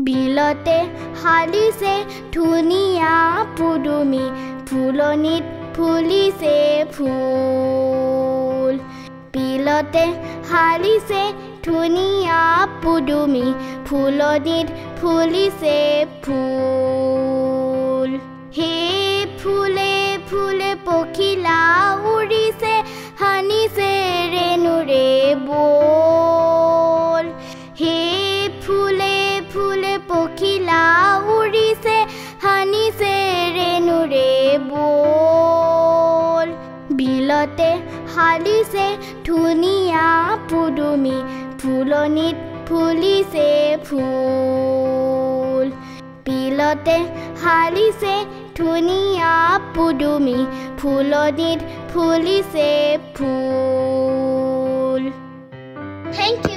বিলতে হালিছে ধুনীয়া পুদুমি ফুলনিত ফুলিছে ফুল বিলতে হালিছে ধুনীয়া পুদুমি ফুলনিত ফুলিছে ফুল হে ফুলে ফুলে পখিলা উৰিছে হানিছে ৰেণুৰে বল হে ফুলে ফুলে পখিলা উৰিছে হানিছে ৰেণুৰে বল বিলতে হালিছে ধুনীয়া পুদুমি ফুলনিত ফুলিছে ফুল বিলতে হালিছে ধুনীয়া পুদুমি ফুলনিত ফুলিছে ফুল Thank you.